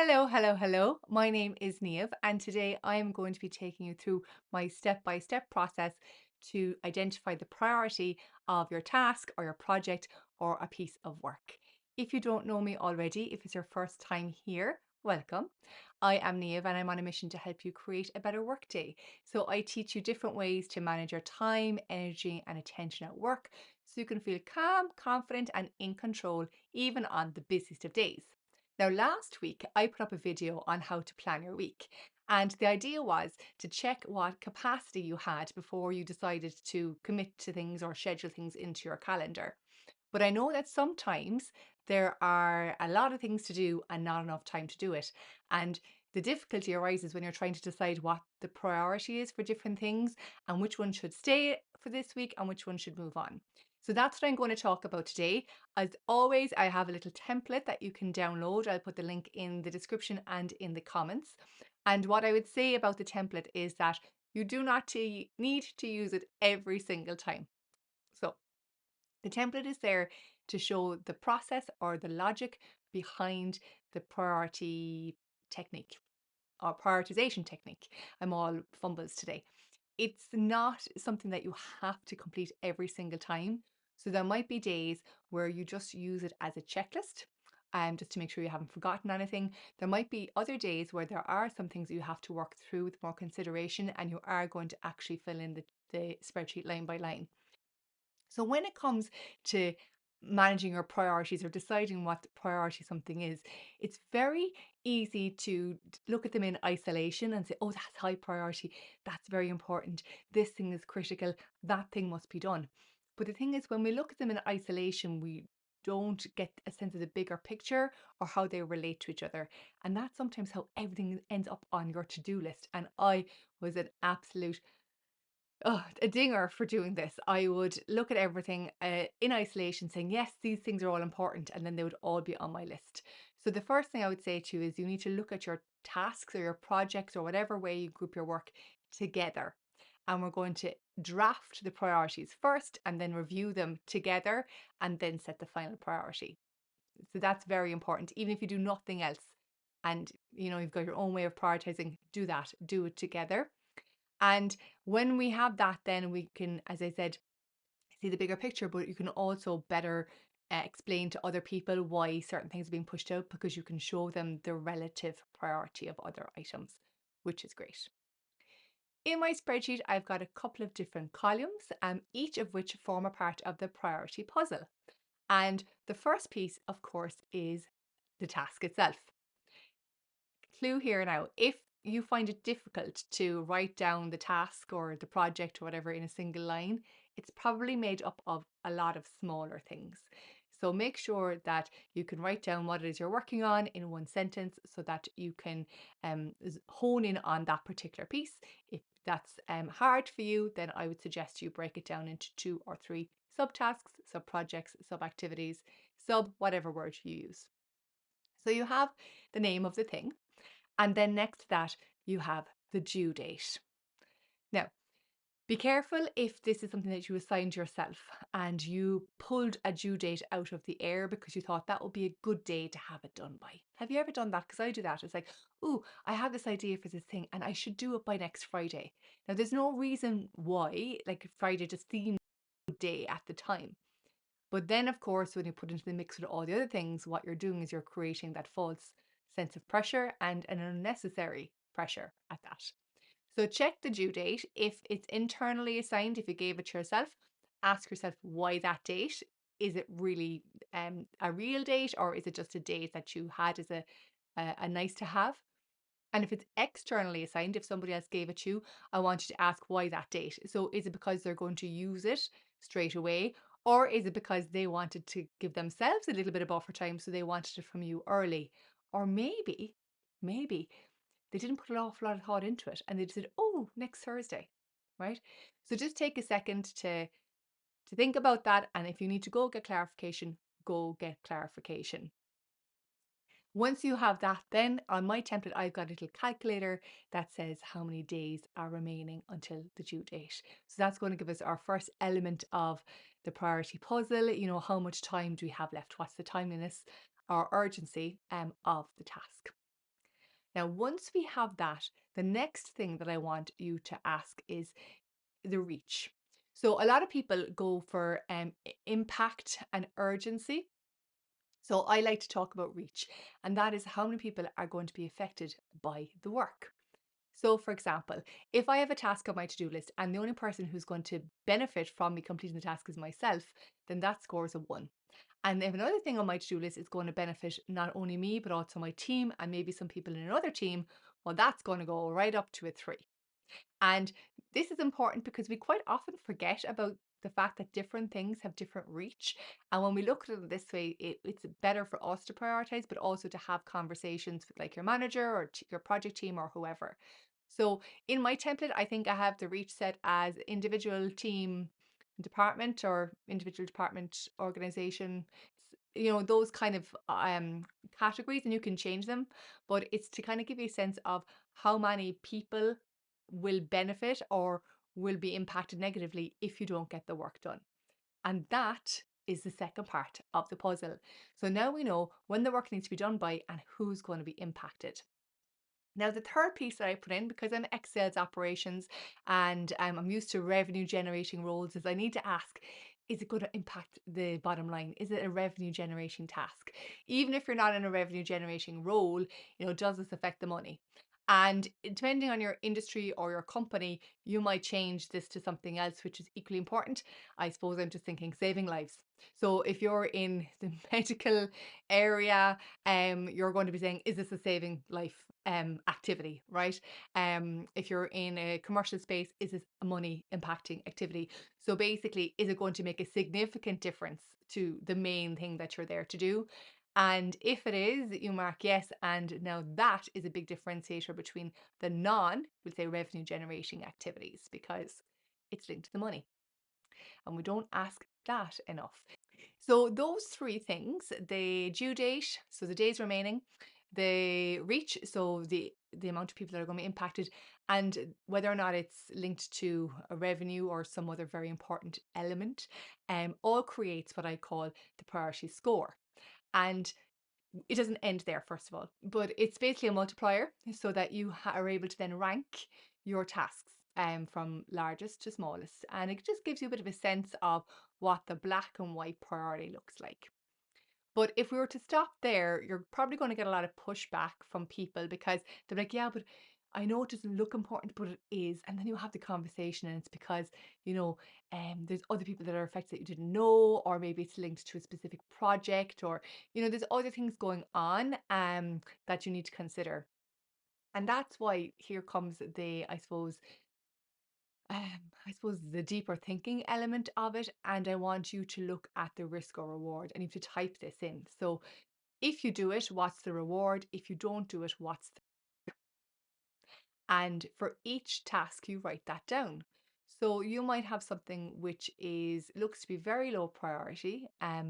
Hello, hello, hello. My name is Neve, and today I am going to be taking you through my step by step process to identify the priority of your task or your project or a piece of work. If you don't know me already, if it's your first time here, welcome. I am Neve and I'm on a mission to help you create a better workday. So I teach you different ways to manage your time, energy, and attention at work so you can feel calm, confident, and in control even on the busiest of days. Now, last week I put up a video on how to plan your week, and the idea was to check what capacity you had before you decided to commit to things or schedule things into your calendar. But I know that sometimes there are a lot of things to do and not enough time to do it. And the difficulty arises when you're trying to decide what the priority is for different things and which one should stay for this week and which one should move on. So that's what I'm going to talk about today. As always, I have a little template that you can download. I'll put the link in the description and in the comments. And what I would say about the template is that you do not need to use it every single time. So the template is there to show the process or the logic behind the priority technique or prioritization technique. I'm all fumbles today. It's not something that you have to complete every single time. So there might be days where you just use it as a checklist, just to make sure you haven't forgotten anything. There might be other days where there are some things that you have to work through with more consideration and you are going to actually fill in the spreadsheet line by line. So when it comes to managing your priorities or deciding what the priority something is, it's very easy to look at them in isolation and say, oh, that's high priority. That's very important. This thing is critical. That thing must be done. But the thing is, when we look at them in isolation, we don't get a sense of the bigger picture or how they relate to each other. And that's sometimes how everything ends up on your to-do list. And I was an absolute a dinger for doing this. I would look at everything in isolation, saying, yes, these things are all important, and then they would all be on my list. So, the first thing I would say to you is you need to look at your tasks or your projects or whatever way you group your work together. And we're going to draft the priorities first and then review them together and then set the final priority. So, that's very important, even if you do nothing else. And you've got your own way of prioritizing, do that, do it together. And when we have that, then we can, as I said, see the bigger picture, but you can also better explain to other people why certain things are being pushed out because you can show them the relative priority of other items, which is great. In my spreadsheet, I've got a couple of different columns, each of which form a part of the priority puzzle. And the first piece, of course, is the task itself. Clue here now, if you find it difficult to write down the task or the project or whatever in a single line, it's probably made up of a lot of smaller things. So make sure that you can write down what it is you're working on in one sentence so that you can hone in on that particular piece. If that's hard for you, then I would suggest you break it down into 2 or 3 subtasks, sub projects, sub activities, sub whatever word you use. So you have the name of the thing. And then next to that, you have the due date. Now, be careful if this is something that you assigned yourself and you pulled a due date out of the air because you thought that would be a good day to have it done by. Have you ever done that? Because I do that. It's like, oh, I have this idea for this thing and I should do it by next Friday. Now, there's no reason why, like Friday just seemed a good day at the time. But then, of course, when you put into the mix with all the other things, what you're doing is you're creating that false sense of pressure and an unnecessary pressure at that. So check the due date. If it's internally assigned, if you gave it to yourself, ask yourself why that date. Is it really a real date or is it just a date that you had as a nice to have? And if it's externally assigned, if somebody else gave it to you, I want you to ask why that date. So is it because they're going to use it straight away? Or is it because they wanted to give themselves a little bit of buffer time, so they wanted it from you early? Or maybe they didn't put an awful lot of thought into it and they just said, oh, next Thursday, right? So just take a second to think about that. And if you need to go get clarification, go get clarification. Once you have that, then on my template, I've got a little calculator that says how many days are remaining until the due date. So that's going to give us our first element of the priority puzzle. How much time do we have left? What's the timeliness or urgency of the task? Now, once we have that, the next thing that I want you to ask is the reach. So a lot of people go for impact and urgency. So I like to talk about reach, and that is how many people are going to be affected by the work. So, for example, if I have a task on my to do list and the only person who's going to benefit from me completing the task is myself, then that scores a 1. And if another thing on my to do list is going to benefit not only me, but also my team and maybe some people in another team, well, that's going to go right up to a 3. And this is important because we quite often forget about the fact that different things have different reach. And when we look at it this way, it's better for us to prioritize, but also to have conversations with like your manager or your project team or whoever. So in my template, I think I have the reach set as individual team department or individual department organization, those kind of categories, and you can change them, but it's to kind of give you a sense of how many people will benefit or will be impacted negatively if you don't get the work done. And that is the second part of the puzzle. So now we know when the work needs to be done by and who's going to be impacted. Now, the third piece that I put in, because I'm ex sales operations and I'm used to revenue generating roles, is I need to ask, is it going to impact the bottom line? Is it a revenue generating task? Even if you're not in a revenue generating role, does this affect the money? And depending on your industry or your company, you might change this to something else, which is equally important. I suppose I'm just thinking saving lives. So if you're in the medical area, you're going to be saying, is this a saving life activity, right? If you're in a commercial space, is this a money impacting activity? So basically, is it going to make a significant difference to the main thing that you're there to do? And if it is, you mark yes. And now that is a big differentiator between the we'll say revenue generating activities, because it's linked to the money. And we don't ask that enough. So those three things, the due date, so the days remaining, the reach, so the amount of people that are going to be impacted, and whether or not it's linked to a revenue or some other very important element, all creates what I call the priority score. And it doesn't end there, first of all, but it's basically a multiplier so that you are able to then rank your tasks from largest to smallest. And it just gives you a bit of a sense of what the black and white priority looks like. But if we were to stop there, you're probably going to get a lot of pushback from people because they're like, yeah, but I know it doesn't look important, but it is. And then you have the conversation, and it's because, there's other people that are affected that you didn't know, or maybe it's linked to a specific project, or, there's other things going on that you need to consider. And that's why here comes I suppose the deeper thinking element of it. And I want you to look at the risk or reward, and you have to type this in. So if you do it, what's the reward? If you don't do it, what's the... And for each task, you write that down. So you might have something which looks to be very low priority,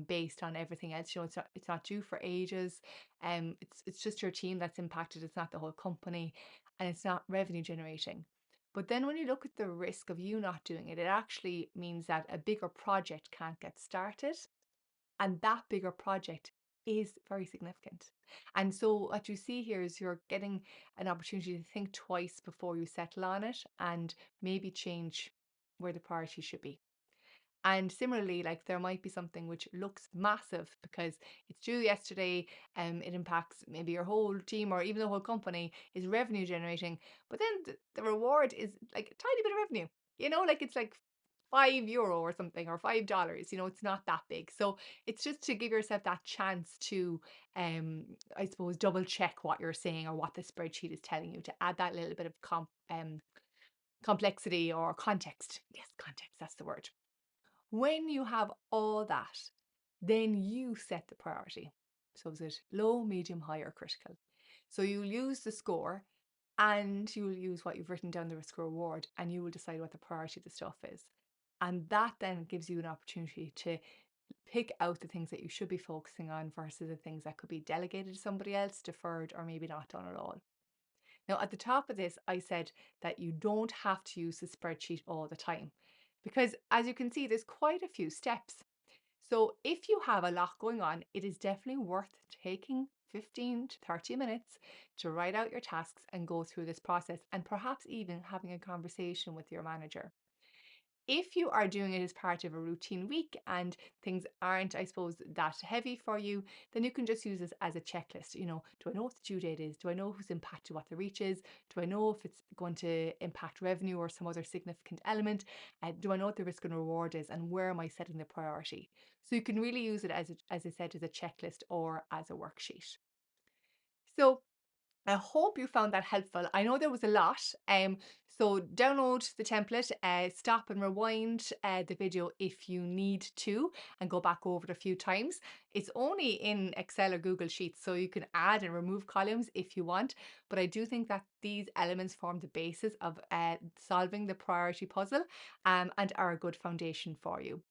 based on everything else. It's not due for ages. It's just your team that's impacted. It's not the whole company, and it's not revenue generating. But then when you look at the risk of you not doing it, it actually means that a bigger project can't get started, and that bigger project is very significant. And so what you see here is you're getting an opportunity to think twice before you settle on it and maybe change where the priority should be. And similarly, like there might be something which looks massive because it's due yesterday, it impacts maybe your whole team or even the whole company, is revenue generating, but then the reward is like a tiny bit of revenue, like it's like €5 or something, or $5, it's not that big. So it's just to give yourself that chance to, I suppose, double check what you're saying or what the spreadsheet is telling you, to add that little bit of complexity or context. Yes, context, that's the word. When you have all that, then you set the priority. So is it low, medium, high, or critical? So you'll use the score, and you will use what you've written down, the risk reward, and you will decide what the priority of the stuff is. And that then gives you an opportunity to pick out the things that you should be focusing on versus the things that could be delegated to somebody else, deferred, or maybe not done at all. Now, at the top of this, I said that you don't have to use the spreadsheet all the time because, as you can see, there's quite a few steps. So if you have a lot going on, it is definitely worth taking 15 to 30 minutes to write out your tasks and go through this process, and perhaps even having a conversation with your manager. If you are doing it as part of a routine week and things aren't, I suppose, that heavy for you, then you can just use this as a checklist. Do I know what the due date is? Do I know who's impacted what the reach is? Do I know if it's going to impact revenue or some other significant element? Do I know what the risk and reward is? And where am I setting the priority? So you can really use it as I said, as a checklist or as a worksheet. So I hope you found that helpful. I know there was a lot. So download the template, stop and rewind the video if you need to, and go back over it a few times. It's only in Excel or Google Sheets, so you can add and remove columns if you want. But I do think that these elements form the basis of solving the priority puzzle, and are a good foundation for you.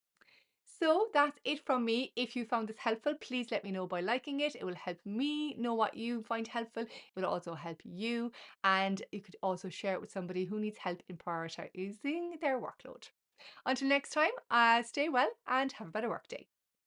So that's it from me. If you found this helpful, please let me know by liking it. It will help me know what you find helpful. It will also help you. And you could also share it with somebody who needs help in prioritizing their workload. Until next time, stay well and have a better workday.